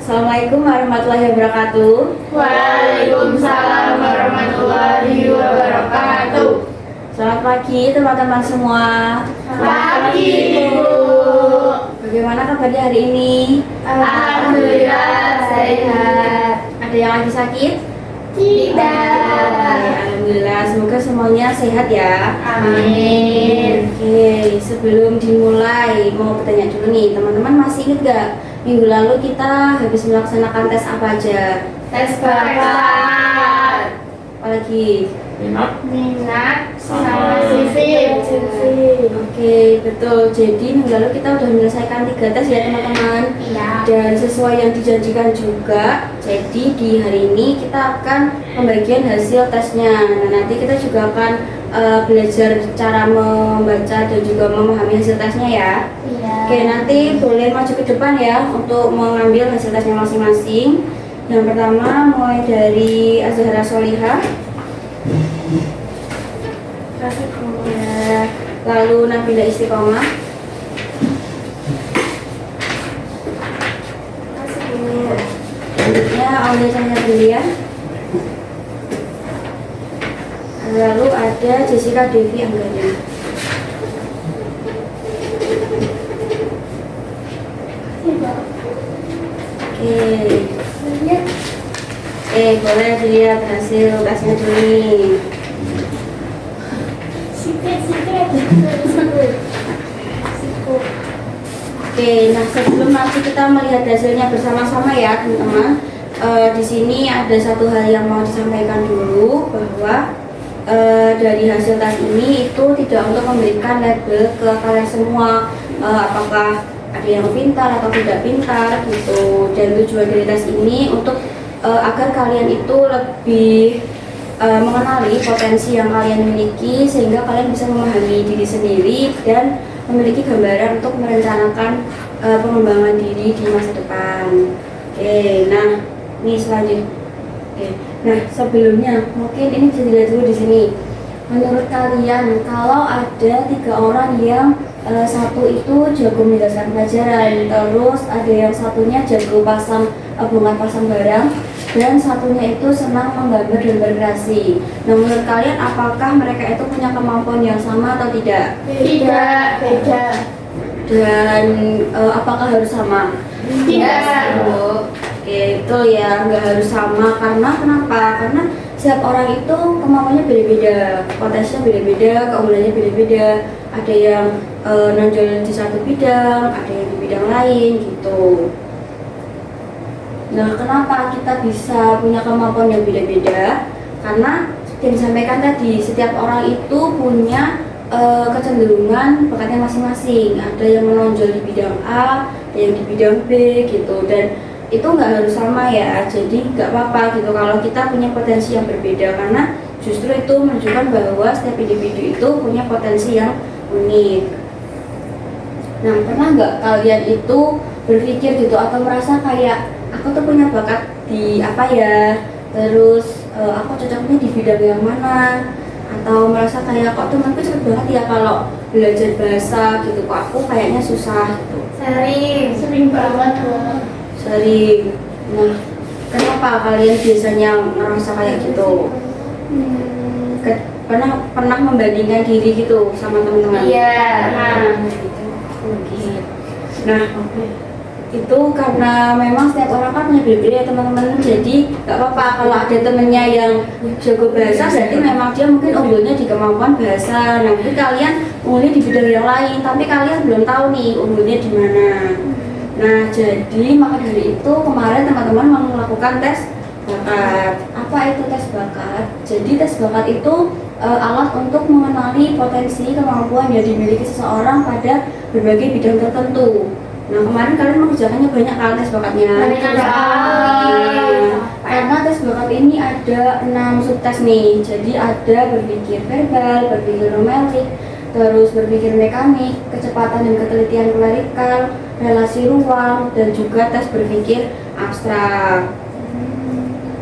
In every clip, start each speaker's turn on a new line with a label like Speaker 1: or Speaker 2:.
Speaker 1: Assalamualaikum warahmatullahi wabarakatuh.
Speaker 2: Waalaikumsalam warahmatullahi wabarakatuh.
Speaker 1: Selamat pagi teman-teman semua.
Speaker 2: Pagi, Ibu.
Speaker 1: Bagaimana kabarnya hari ini?
Speaker 2: Alhamdulillah sehat.
Speaker 1: Ada yang lagi sakit?
Speaker 2: Tidak.
Speaker 1: Alhamdulillah, semoga semuanya sehat ya.
Speaker 2: Amin.
Speaker 1: Oke, sebelum dimulai mau bertanya dulu nih, teman-teman masih ingat gak minggu lalu kita habis melaksanakan tes apa aja?
Speaker 2: Tes bakat,
Speaker 1: Apalagi?
Speaker 2: minat, sama sisip.
Speaker 1: Oke, betul. Jadi minggu lalu kita udah menyelesaikan 3 tes ya teman-teman.
Speaker 2: Ya.
Speaker 1: Dan sesuai yang dijanjikan juga, jadi di hari ini kita akan pembagian hasil tesnya. Nah, nanti kita juga akan belajar cara membaca dan juga memahami hasil tesnya ya.
Speaker 2: Iya.
Speaker 1: Oke, nanti boleh maju ke depan ya untuk mengambil hasil tesnya masing-masing. Yang pertama mulai dari Azhara Solihah. Ya, lalu Nabila Istiqomah. Selanjutnya Aulia Cahaya Brilian. Lalu ada Jessica Devi Anggara. Boleh dilihat hasil tesnya dulu nih. Nah sebelum nanti kita melihat hasilnya bersama-sama ya teman-teman, di sini ada satu hal yang mau disampaikan dulu bahwa dari hasil tes ini itu tidak untuk memberikan label ke kalian semua, apakah ada yang pintar atau tidak pintar gitu. Dan tujuan dari tes ini untuk agar kalian itu lebih mengenali potensi yang kalian miliki sehingga kalian bisa memahami diri sendiri dan memiliki gambaran untuk merencanakan pengembangan diri di masa depan. Nah ini selanjutnya. Nah sebelumnya mungkin ini bisa dilihat dulu di sini. Menurut kalian kalau ada 3 orang yang satu itu jago menyelesaikan pelajaran, terus ada yang satunya jago pasang bunga pasang barang, dan satunya itu senang menggambar dan berkreasi. Nah menurut kalian apakah mereka itu punya kemampuan yang sama atau tidak?
Speaker 2: Tidak, beda.
Speaker 1: Dan apakah harus sama?
Speaker 2: Tidak.
Speaker 1: Oke, betul ya, nggak harus sama. Karena kenapa? Karena setiap orang itu kemampuannya beda-beda, potensinya beda-beda, keunggulannya beda-beda. Ada yang nonjol di satu bidang, ada yang di bidang lain gitu. Nah, kenapa kita bisa punya kemampuan yang beda-beda? Karena yang disampaikan tadi, setiap orang itu punya kecenderungan bakatnya masing-masing. Ada yang menonjol di bidang A, ada yang di bidang B gitu. Dan itu nggak harus sama ya, jadi nggak apa-apa gitu kalau kita punya potensi yang berbeda, karena justru itu menunjukkan bahwa setiap individu itu punya potensi yang unik. Nah, pernah nggak kalian itu berpikir gitu atau merasa kayak aku tuh punya bakat di apa ya, terus aku cocoknya di bidang yang mana, atau merasa kayak kok temanku cepet banget ya kalau belajar bahasa gitu, kok aku kayaknya susah gitu.
Speaker 2: Sering banget.
Speaker 1: Sering. Nah, kenapa kalian biasanya ngerasa kayak gitu? Pernah membandingkan diri gitu sama teman-teman?
Speaker 2: Iya.
Speaker 1: Nah, itu karena memang setiap orang kan punya beda-beda ya teman-teman. Jadi nggak apa-apa kalau ada temennya yang jago bahasa, berarti memang dia mungkin unggulnya di kemampuan bahasa. Nah, mungkin kalian unggulnya di bidang yang lain, tapi kalian belum tahu nih unggulnya di mana. Nah, jadi maka dari itu kemarin teman-teman mau melakukan tes bakat. Apa itu tes bakat? Jadi tes bakat itu alat untuk mengenali potensi kemampuan yang dimiliki seseorang pada berbagai bidang tertentu. Nah, kemarin kalian mengerjakannya banyak kali tes bakatnya. Karena tes bakat ini ada 6 subtes nih. Jadi ada berpikir verbal, berpikir numerik, terus berpikir mekanik, kecepatan dan ketelitian klerikal, relasi ruang, dan juga tes berpikir abstrak.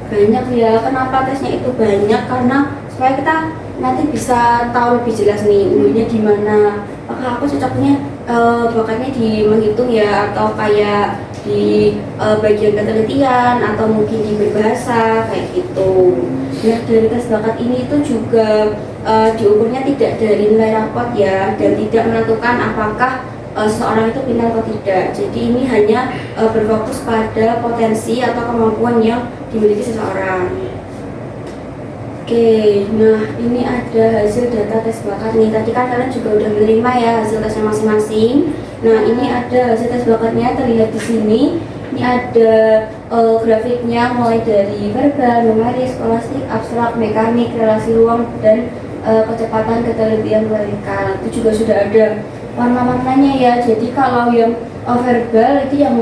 Speaker 1: Banyak ya, kenapa tesnya itu banyak? Karena supaya kita nanti bisa tahu lebih jelas nih unggulnya di mana. Apakah aku cocoknya bakatnya di menghitung ya, atau kayak di bagian ketelitian atau mungkin di berbahasa kayak gitu. Nah, dari tes bakat ini itu juga diukurnya tidak dari nilai rapot ya, dan tidak menentukan apakah seseorang itu pintar atau tidak. Jadi ini hanya berfokus pada potensi atau kemampuan yang dimiliki seseorang. Oke, nah ini ada hasil data tes bakat nih. Tadi kan kalian juga udah menerima ya hasil tesnya masing-masing. Nah ini ada hasil tes bakatnya terlihat di sini. Ini ada grafiknya mulai dari verbal, numeris, skolastik, abstrak, mekanik, relasi ruang, dan kecepatan ketelitian mereka. Itu juga sudah ada warna-warnanya ya. Jadi kalau yang verbal itu yang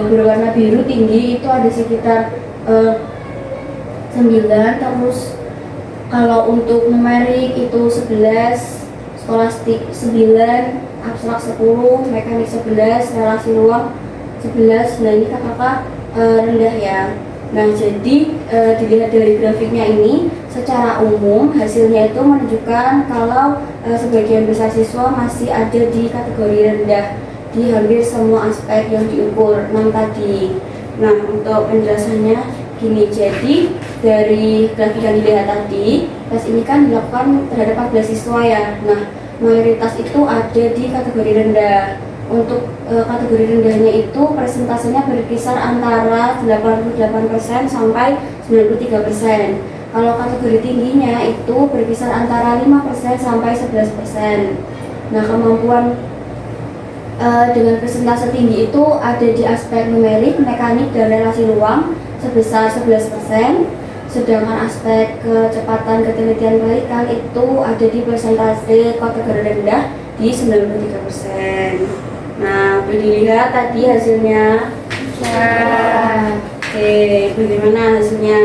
Speaker 1: berwarna biru tinggi itu ada sekitar 9, terus kalau untuk numerik itu 11, skolastik 9, abstrak 10, mekanik 11, relasi ruang 11. Nah ini kakak rendah ya. Nah jadi dilihat dari grafiknya ini secara umum hasilnya itu menunjukkan kalau sebagian besar siswa masih ada di kategori rendah di hampir semua aspek yang diukur 6 tadi. Nah untuk penjelasannya gini, jadi dari grafik yang dilihat tadi, tes ini kan dilakukan terhadap 14 siswa ya. Nah, mayoritas itu ada di kategori rendah. Untuk kategori rendahnya itu persentasenya berkisar antara 88% sampai 93%. Kalau kategori tingginya itu berkisar antara 5% sampai 11%. Nah, kemampuan dengan persentase tinggi itu ada di aspek numerik, mekanik, dan relasi ruang sebesar 11%, sedangkan aspek kecepatan ketelitian klerikal itu ada di persentase kategori rendah di 93%. Nah, boleh dilihat tadi hasilnya.
Speaker 2: Ya.
Speaker 1: Oke, bagaimana hasilnya?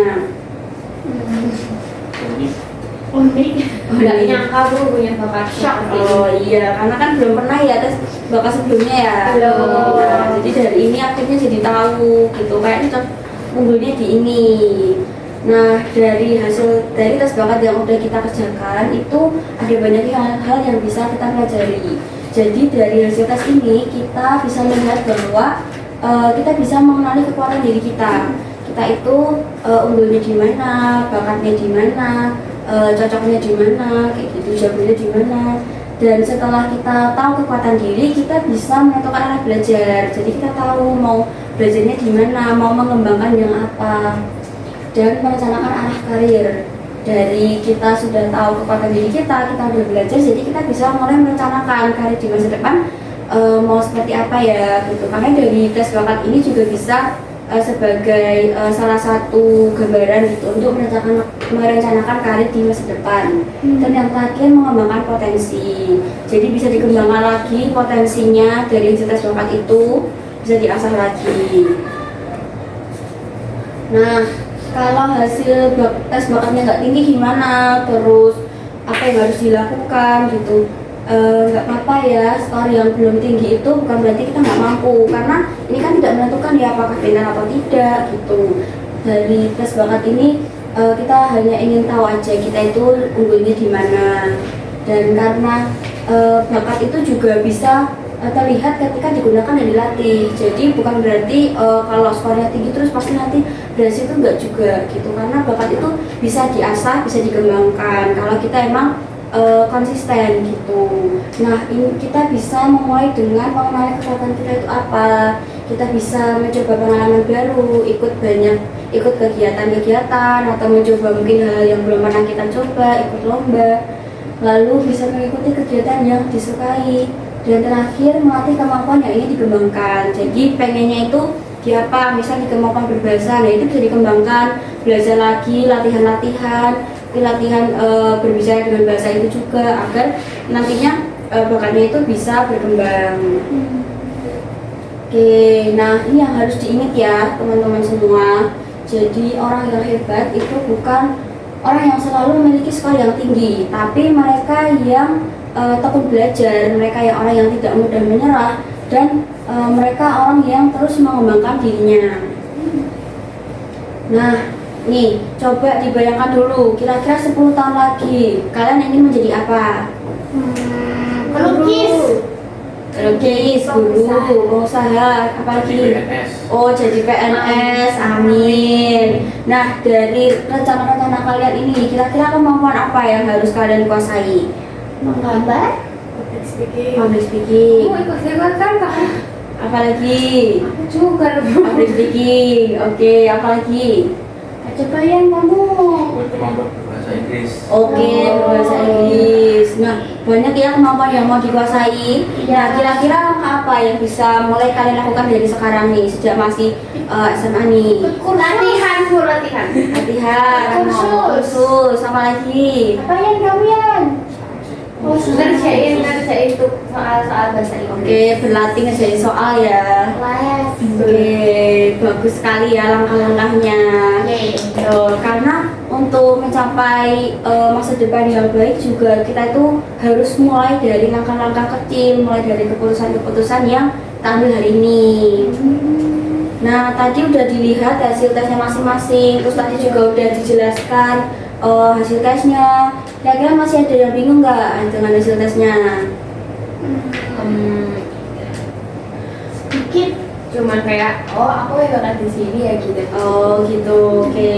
Speaker 2: Unik.
Speaker 3: Nggak nyangka Bu punya bakat
Speaker 2: Shock.
Speaker 1: Oh iya, karena kan belum pernah ya tes bakat sebelumnya ya.
Speaker 2: Belum.
Speaker 1: Nah, jadi dari ini akhirnya jadi tahu gitu, kayaknya unggulnya di ini. Nah, dari hasil dari tes bakat yang udah kita kerjakan itu ada banyak hal yang bisa kita pelajari. Jadi dari hasil tes ini kita bisa melihat bahwa kita bisa mengenali kekuatan diri kita. Kita itu unggulnya di mana, bakatnya di mana, cocoknya di mana, kayak gitu, jagonya di mana. Dan setelah kita tahu kekuatan diri, kita bisa menentukan arah belajar. Jadi kita tahu mau belajarnya di mana, mau mengembangkan yang apa, dan merencanakan arah karir. Dari kita sudah tahu kekuatan diri kita udah belajar, jadi kita bisa mulai merencanakan karir di masa depan mau seperti apa ya gitu. Karena dari tes bakat ini juga bisa sebagai salah satu gambaran gitu untuk merencanakan karir di masa depan. Dan yang terakhir mengembangkan potensi. Jadi bisa dikembangkan lagi potensinya dari tes bakat itu, bisa diasah lagi. Nah, kalau hasil tes bakatnya nggak tinggi gimana? Terus apa yang harus dilakukan gitu? Nggak apa-apa ya, skor yang belum tinggi itu bukan berarti kita nggak mampu, karena ini kan tidak menentukan ya apakah pintar atau tidak gitu. Dari tes bakat ini kita hanya ingin tahu aja kita itu unggulnya di mana, dan karena bakat itu juga bisa terlihat ketika digunakan dan dilatih. Jadi bukan berarti kalau skornya tinggi terus pasti nanti berhasil, itu enggak juga gitu, karena bakat itu bisa diasah, bisa dikembangkan kalau kita emang konsisten gitu. Nah, ini kita bisa memulai dengan mengenali kekuatan kita itu apa. Kita bisa mencoba pengalaman baru, ikut kegiatan-kegiatan, atau mencoba mungkin hal yang belum pernah kita coba, ikut lomba. Lalu bisa mengikuti kegiatan yang disukai. Dan terakhir melatih kemampuan yang ingin dikembangkan. Jadi pengennya itu di apa? Misal di kemampuan berbahasa, nah itu bisa dikembangkan, belajar lagi, latihan berbicara dengan bahasa itu juga, agar nantinya bakatnya itu bisa berkembang. Oke, nah ini yang harus diingat ya teman-teman semua. Jadi orang yang hebat itu bukan orang yang selalu memiliki skor yang tinggi, tapi mereka yang tekun belajar, mereka yang orang yang tidak mudah menyerah, dan mereka orang yang terus mengembangkan dirinya. Nah, nih, coba dibayangkan dulu, kira-kira 10 tahun lagi, kalian ingin menjadi apa?
Speaker 2: Pelukis.
Speaker 1: Lukis, guru, pengusaha, apalagi?
Speaker 4: PNS.
Speaker 1: Oh, jadi PNS, amin. Nah, dari rencana-rencana kalian ini, kira-kira kemampuan apa yang harus kalian kuasai?
Speaker 2: Menggambar.
Speaker 1: Public speaking,
Speaker 3: Kamu ikut lewat kan kak?
Speaker 1: apalagi?
Speaker 3: Aku juga
Speaker 1: Public speaking, oke, apalagi?
Speaker 2: Coba yang kamu.
Speaker 4: Kemampuan berbahasa Inggris.
Speaker 1: Oke, berbahasa Inggris. Nah, banyak ya kemampuan yang mau dikuasai. Nah, kira-kira langkah apa yang bisa mulai kalian lakukan dari sekarang nih, sejak masih SMA nih?
Speaker 3: latihan, Bu, latihan.
Speaker 1: Latihan, kursus, sama lagi.
Speaker 2: Apa yang kamu yang?
Speaker 3: Oh, ngerjain tuh soal-soal bahasa Inggris.
Speaker 1: Oke, berlatih ngerjain soal ya.
Speaker 2: Les.
Speaker 1: Oke, bagus sekali ya langkah-langkahnya. Karena untuk mencapai masa depan yang baik juga kita itu harus mulai dari langkah-langkah kecil, mulai dari keputusan-keputusan yang kita ambil hari ini. Nah, tadi udah dilihat hasil tesnya masing-masing, terus tadi juga udah dijelaskan hasil tesnya. Kira-kira masih ada yang bingung nggak dengan hasil tesnya?
Speaker 3: Sedikit, cuman kayak, oh aku ikutan di sini ya gitu.
Speaker 1: Oh gitu, oke.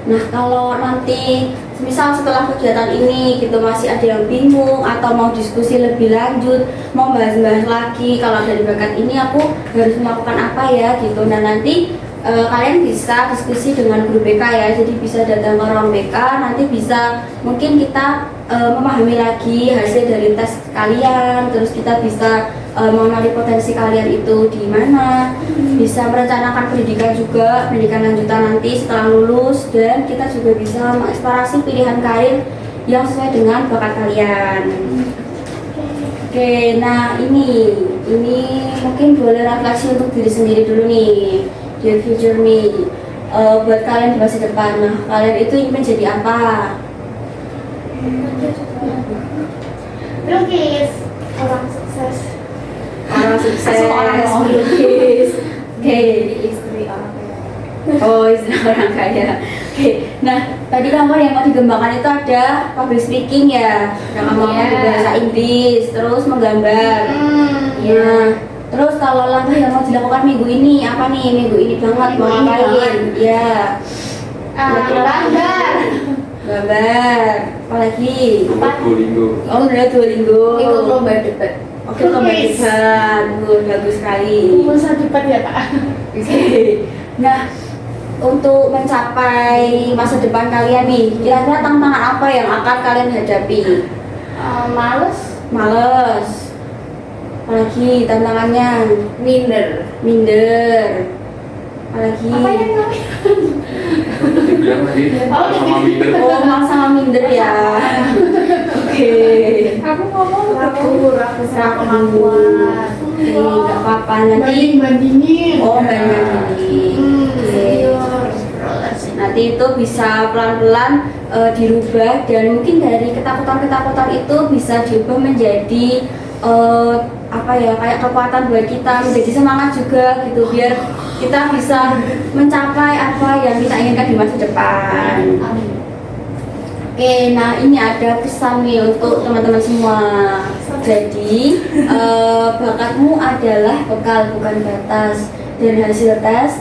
Speaker 1: Nah kalau nanti misal setelah kegiatan ini gitu masih ada yang bingung atau mau diskusi lebih lanjut, mau bahas-bahas lagi kalau dari bakat ini aku harus melakukan apa ya gitu. Nah nanti kalian bisa diskusi dengan guru BK ya, jadi bisa datang ke ruang BK, nanti bisa mungkin kita memahami lagi hasil dari tes kalian, terus kita bisa mengenali potensi kalian itu di mana, bisa merencanakan pendidikan juga, pendidikan lanjutan nanti setelah lulus, dan kita juga bisa mengeksplorasi pilihan karir yang sesuai dengan bakat kalian. Oke, nah ini mungkin boleh refleksi untuk diri sendiri dulu nih, dear future me, buat kalian di masa depan. Nah, kalian itu ingin menjadi apa?
Speaker 2: Lukis. Orang sukses.
Speaker 1: Orang sukses,
Speaker 2: Seorang
Speaker 1: melukis. Oke.
Speaker 3: Istri orang kaya.
Speaker 1: Oh, istri orang kaya. Oke. Nah, tadi kamu yang mau dikembangkan itu ada public speaking ya, yang kamu mau bahasa Inggris, terus menggambar. Ya. Terus kalau langkah yang mau dilakukan minggu ini apa nih? Minggu ini banget mau ngapain? Ya.
Speaker 2: Gambar.
Speaker 1: Gambar. Apalagi?
Speaker 4: Duolingo.
Speaker 1: Oh, udah Duolingo.
Speaker 3: Ikut lomba debat.
Speaker 1: Oke, lomba debat. Bagus sekali.
Speaker 2: Masa depan ya Kak.
Speaker 1: Oke. Nah, untuk mencapai masa depan kalian nih, kira-kira tantangan apa yang akan kalian hadapi?
Speaker 2: Males.
Speaker 1: Males. Apalagi tantangannya? Minder. Apalagi?
Speaker 2: Apa yang kamu?
Speaker 4: Tadi bilang tadi sama minder.
Speaker 1: Oh, malas sama minder ya. Oke.
Speaker 2: Aku ngomong
Speaker 3: Ragu kemampuan.
Speaker 1: Oke, nggak apa-apa nanti.
Speaker 2: bandingin.
Speaker 1: Oh, banyak ini. Nanti itu bisa pelan-pelan dirubah, dan mungkin dari ketakutan-ketakutan itu bisa diubah menjadi apa ya, kayak kekuatan buat kita, menjadi semangat juga gitu, biar kita bisa mencapai apa yang kita inginkan di masa depan. Oke, nah ini ada pesan nih untuk teman-teman semua. Jadi bakatmu adalah bekal, bukan batas, dan hasil tes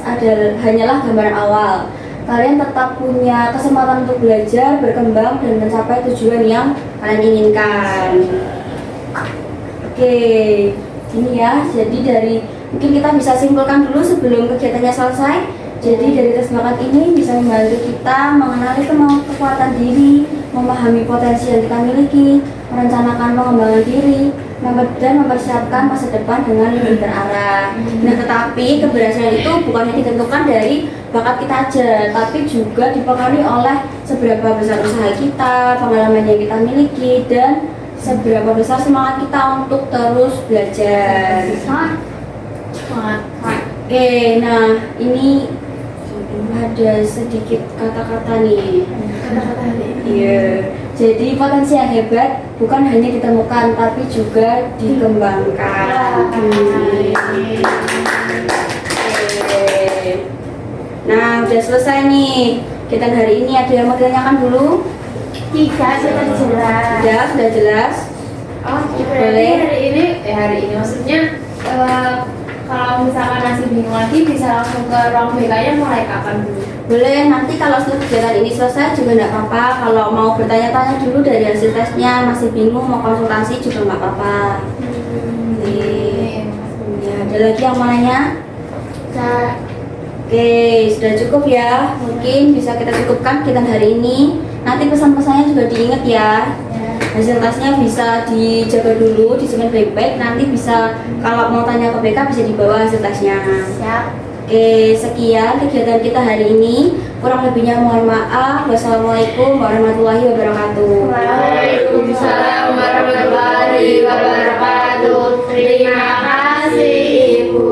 Speaker 1: hanyalah gambaran awal. Kalian tetap punya kesempatan untuk belajar, berkembang, dan mencapai tujuan yang kalian inginkan. Oke, ini ya. Jadi mungkin kita bisa simpulkan dulu sebelum kegiatannya selesai. Jadi dari tes bakat ini bisa membantu kita mengenali kekuatan diri, memahami potensi yang kita miliki, merencanakan pengembangan diri, dan mempersiapkan masa depan dengan lebih terarah. Nah, tetapi keberhasilan itu bukan hanya ditentukan dari bakat kita aja, tapi juga dipengaruhi oleh seberapa besar usaha kita, pengalaman yang kita miliki, dan seberapa besar semangat kita untuk terus belajar. Oke, nah ini ada sedikit kata-kata nih. Iya. Jadi potensi yang hebat bukan hanya ditemukan, tapi juga dikembangkan. Oke. Nah, udah selesai nih. Kegiatan hari ini ada yang mau ditanyakan dulu?
Speaker 2: Sudah jelas.
Speaker 1: Sudah jelas.
Speaker 3: Oh,
Speaker 1: Boleh.
Speaker 3: hari ini PT hari ini? Maksudnya kalau misalkan masih bingung lagi bisa langsung ke ruang BK-nya mulai kapan dulu?
Speaker 1: Boleh, nanti kalau setelah kegiatan ini selesai juga nggak apa-apa. Kalau mau bertanya-tanya dulu dari hasil tesnya, masih bingung mau konsultasi juga nggak apa-apa. Ya, ada lagi yang mau nanya? Oke, sudah cukup ya. Mungkin bisa kita cukupkan kegiatan hari ini. Nanti pesan-pesannya juga diingat ya. Hasil tesnya bisa dijaga dulu, disimpan baik-baik. Nanti bisa kalau mau tanya ke BK bisa dibawa hasil tesnya.
Speaker 3: Siap.
Speaker 1: Oke, sekian kegiatan kita hari ini. Kurang lebihnya mohon maaf. Wassalamualaikum warahmatullahi wabarakatuh.
Speaker 3: Waalaikumsalam warahmatullahi wabarakatuh. Terima kasih Ibu.